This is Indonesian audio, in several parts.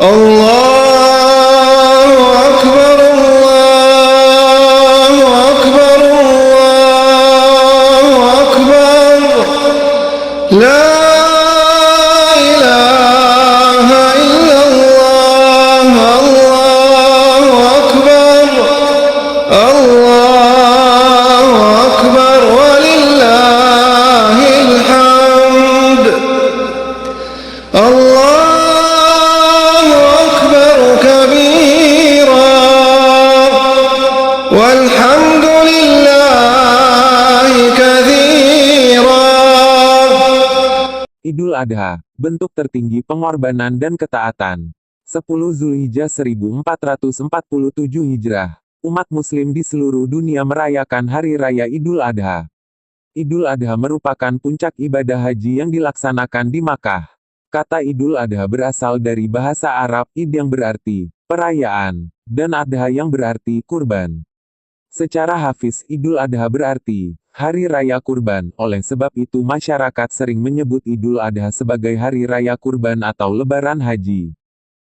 الله أكبر الله أكبر الله أكبر لا إله إلا الله الله أكبر الله أكبر ولله الحمد الله أكبر كبيرا والحمد لله كثيرا. Idul Adha, bentuk tertinggi pengorbanan dan ketaatan. 10 Zulhijjah 1447 Hijrah. Umat muslim di seluruh dunia merayakan Hari Raya Idul Adha. Idul Adha merupakan puncak ibadah haji yang dilaksanakan di Makkah. Kata Idul Adha berasal dari bahasa Arab Id yang berarti perayaan, dan Adha yang berarti kurban. Secara hafiz Idul Adha berarti Hari Raya Kurban, oleh sebab itu masyarakat sering menyebut Idul Adha sebagai Hari Raya Kurban atau Lebaran Haji.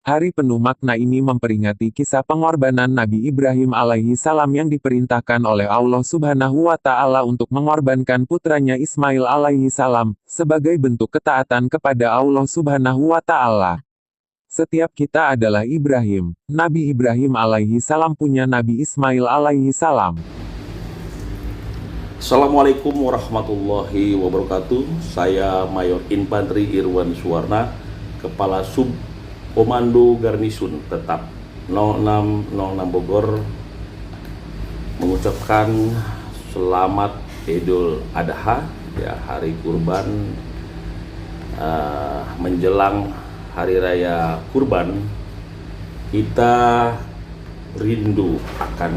Hari penuh makna ini memperingati kisah pengorbanan Nabi Ibrahim alaihi salam yang diperintahkan oleh Allah Subhanahu wa Ta'ala untuk mengorbankan putranya Ismail alaihi salam, sebagai bentuk ketaatan kepada Allah Subhanahu wa Ta'ala. Setiap kita adalah Ibrahim. Nabi Ibrahim alaihi salam punya Nabi Ismail alaihi salam. Assalamualaikum warahmatullahi wabarakatuh. Saya Mayor Infanteri Irwan Suwarna, Kepala Sub Komando Garnisun Tetap 0606 Bogor, mengucapkan selamat Idul Adha, ya, hari kurban, menjelang Hari Raya Kurban. Kita rindu akan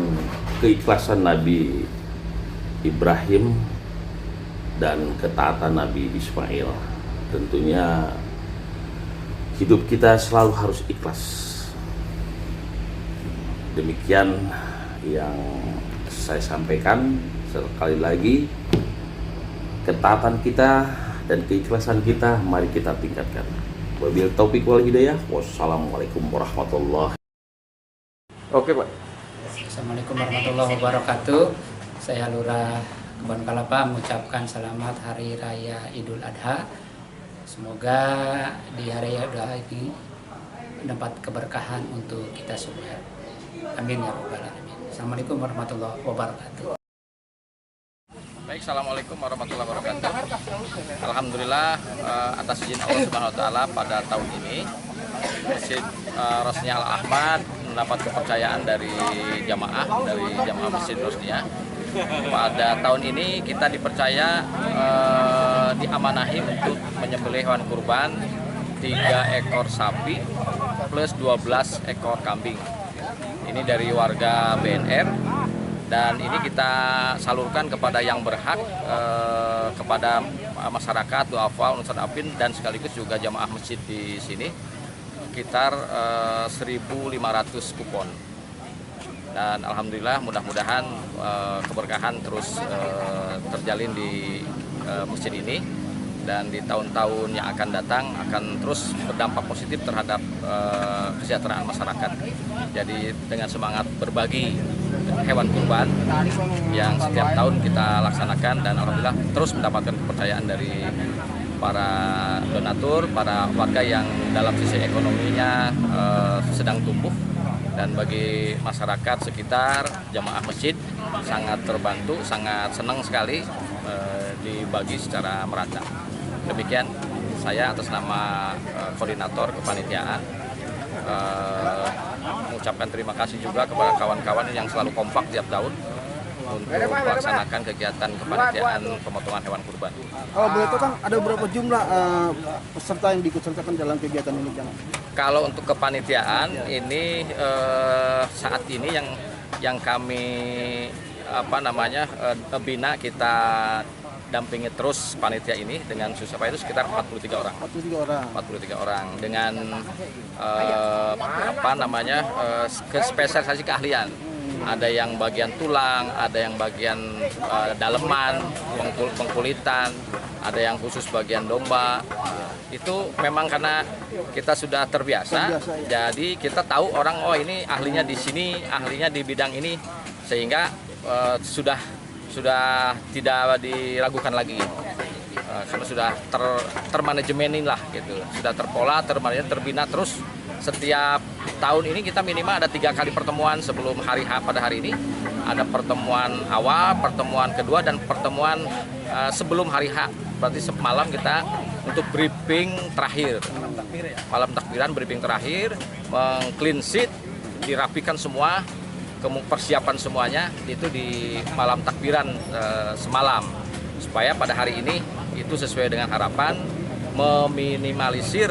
keikhlasan Nabi Ibrahim dan ketaatan Nabi Ismail. Tentunya hidup kita selalu harus ikhlas. Demikian yang saya sampaikan. Sekali lagi, ketaatan kita dan keikhlasan kita mari kita tingkatkan. Wabil taufiq wal hidayah. Wassalamualaikum warahmatullahi. Oke, Pak. Assalamualaikum warahmatullahi wabarakatuh. Saya Lurah Kebon Kalapa mengucapkan selamat Hari Raya Idul Adha. Semoga di Hari Raya Idul Adha ini mendapat keberkahan untuk kita semua. Amin ya rabbal alamin. Assalamualaikum warahmatullahi wabarakatuh. Baik, Assalamualaikum warahmatullahi wabarakatuh. Alhamdulillah, atas izin Allah Subhanahu wa Ta'ala, pada tahun ini Masjid Rosnia Al Ahmad mendapat kepercayaan dari jamaah Masjid Rosnia. Pada tahun ini kita dipercaya diamanahi untuk menyembelih hewan kurban 3 ekor sapi plus 12 ekor kambing. Ini dari warga BNR. Dan ini kita salurkan kepada yang berhak, kepada masyarakat, duafa, unsur apin, dan sekaligus juga jamaah masjid di sini, sekitar 1.500 kupon. Dan alhamdulillah, mudah-mudahan keberkahan terus terjalin di masjid ini, dan di tahun-tahun yang akan datang akan terus berdampak positif terhadap kesejahteraan masyarakat. Jadi dengan semangat berbagi hewan kurban yang setiap tahun kita laksanakan, dan alhamdulillah terus mendapatkan kepercayaan dari para donatur, para warga yang dalam sisi ekonominya sedang tumbuh, dan bagi masyarakat sekitar jamaah masjid sangat terbantu, sangat senang sekali dibagi secara merata. Demikian saya atas nama koordinator kepanitiaan mengucapkan terima kasih juga kepada kawan-kawan yang selalu kompak tiap tahun untuk melaksanakan kegiatan kepanitiaan pemotongan hewan kurban. Kalau boleh tahu, kan ada berapa jumlah peserta yang diikutsertakan dalam kegiatan ini, Jangan? Kalau untuk kepanitiaan ini saat ini yang kami bina, kita dampingi terus panitia ini dengan susah itu sekitar 43 orang. 43 orang dengan spesialisasi keahlian. Ada yang bagian tulang, ada yang bagian daleman, pengkulitan, ada yang khusus bagian domba. itu memang karena kita sudah terbiasa, jadi kita tahu orang, oh ini ahlinya di sini, ahlinya di bidang ini, sehingga sudah tidak diragukan lagi. Sudah termanajemenin lah gitu, sudah terpola, terbina terus. Setiap tahun ini kita minimal ada 3 kali pertemuan sebelum hari H pada hari ini. Ada pertemuan awal, pertemuan kedua, dan pertemuan sebelum hari H. Berarti semalam kita untuk briefing terakhir. Malam takbiran briefing terakhir, meng-clean sheet, dirapikan semua, persiapan semuanya itu di malam takbiran semalam. Supaya pada hari ini itu sesuai dengan harapan, meminimalisir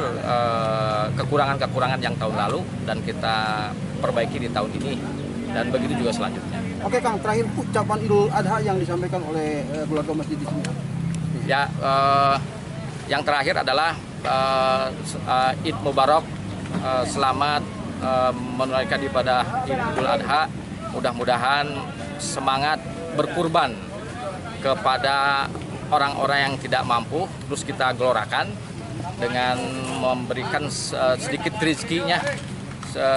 kekurangan-kekurangan yang tahun lalu dan kita perbaiki di tahun ini, dan begitu juga selanjutnya. Oke Kang, terakhir ucapan Idul Adha yang disampaikan oleh keluarga masjid di sini. Ya, yang terakhir adalah Id Mubarak, selamat menunaikan ibadah Idul Adha. Mudah-mudahan semangat berkurban kepada orang-orang yang tidak mampu terus kita gelorakan dengan memberikan sedikit rezekinya,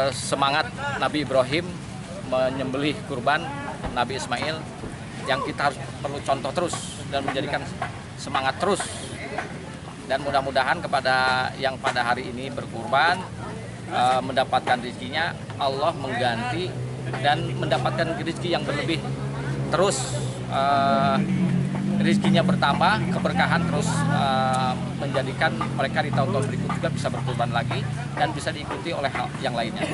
semangat Nabi Ibrahim menyembelih kurban Nabi Ismail yang kita harus perlu contoh terus dan menjadikan semangat terus. Dan mudah-mudahan kepada yang pada hari ini berkurban mendapatkan rezekinya, Allah mengganti dan mendapatkan rezeki yang berlebih terus, rezekinya bertambah, keberkahan terus, menjadikan mereka di tahun-tahun berikut juga bisa berkurban lagi dan bisa diikuti oleh yang lainnya.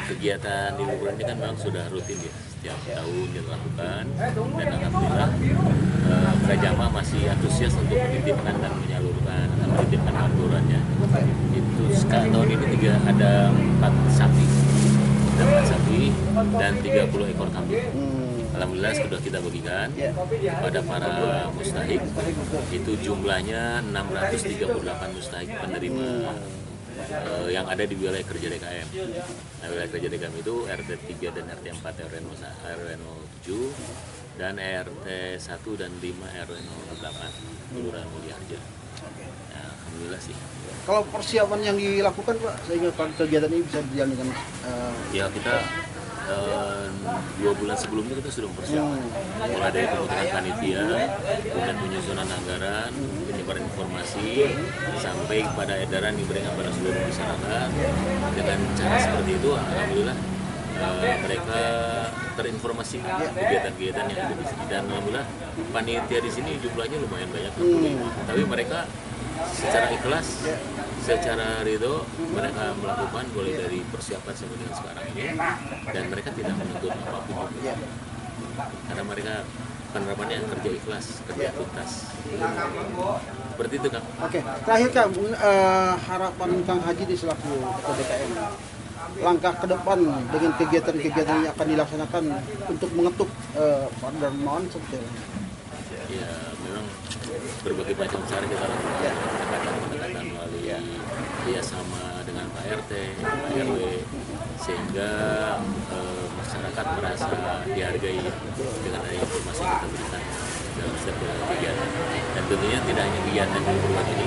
Kegiatan di liburan ini kan memang sudah rutin ya, setiap tahun dilakukan, dan alhamdulillah para jamaah masih antusias untuk menitipkan dan menyalurkan aturannya. Itu sekarang tahun ini ada 4 sapi dan 30 ekor kambing. Alhamdulillah sudah kita bagikan kepada para mustahik. Itu jumlahnya 638 mustahik penerima yang ada di wilayah kerja DKM. Nah, wilayah kerja DKM itu RT 3 dan RT 4 RW 07 dan RT 1 dan 5 RW 08 Kelurahan Mulyaharja. Ya, alhamdulillah sih. Kalau persiapan yang dilakukan Pak, sehingga kegiatan ini bisa berjalan dengan ya kita 2 bulan sebelumnya kita sudah mempersiapkan, mulai dari pembentukan panitia, kemudian penyusunan anggaran, penyebaran informasi, sampai pada edaran diberikan pada seluruh masyarakat. Dengan cara seperti itu, alhamdulillah mereka terinformasi kegiatan-kegiatan yang ada di sini, dan alhamdulillah panitia di sini jumlahnya lumayan banyak, tapi mereka secara ikhlas, secara ridho mereka melakukan mulai dari persiapan sampai dengan sekarang ini, dan mereka tidak menuntut apapun juga. Karena mereka penerapannya kerja ikhlas, kerja tuntas. Seperti itu Kang. Oke, terakhir Kang, harapan Kang Haji di selaku Ketua DKM, langkah ke depan dengan kegiatan-kegiatan yang akan dilaksanakan untuk mengetuk para dermawan seperti itu. Ya, memang berbagai macam cara kita lakukan, pendekatan melalui sama dengan Pak RT, Pak RW, sehingga masyarakat merasa dihargai dengan informasi yang kita berikan dalam setiap kegiatan. Dan tentunya tidak hanya kegiatan yang berulang ini,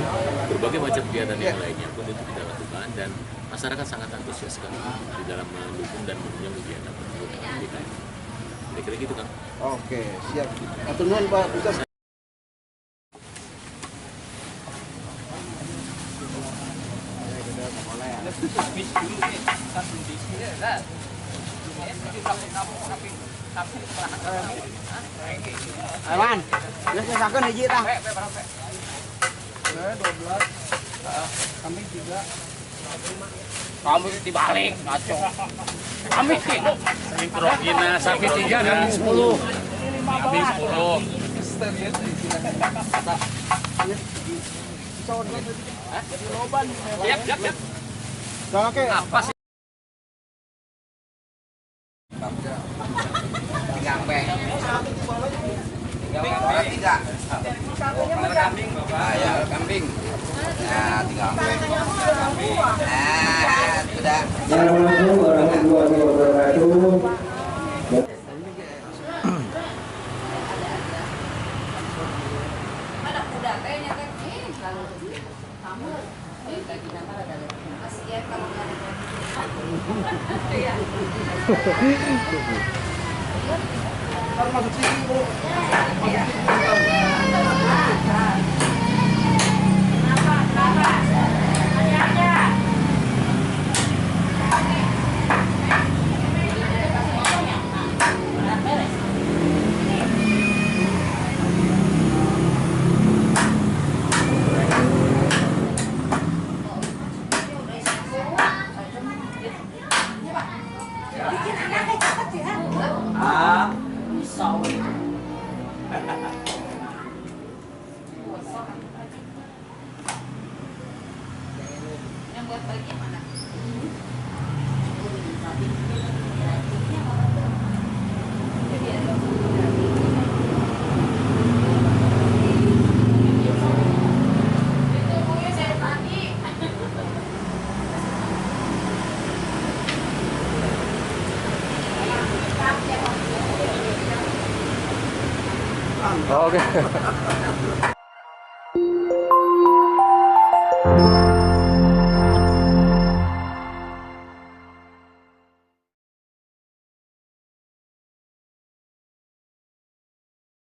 berbagai macam kegiatan yang lainnya pun itu kita lakukan, dan masyarakat sangat antusias sekali di dalam mendukung dan menunjang kegiatan tersebut. Kira-kira gitu Kang. Oke, siap. Atur nuhun Pak Ustaz. Awan, geus nyesakeun hiji tah. 12, kambing 3. Kami dibalik, ngaco. Kami sinkronina sapi 3 dan 10. Kami 10. Siap. Oke. Apa sih? Kambing. Ya, 3 kambing. Sudah. Assalamualaikum warahmatullahi wabarakatuh. Ada kuda kayaknya kan. Kamu Masuk sini, Bro. Oke.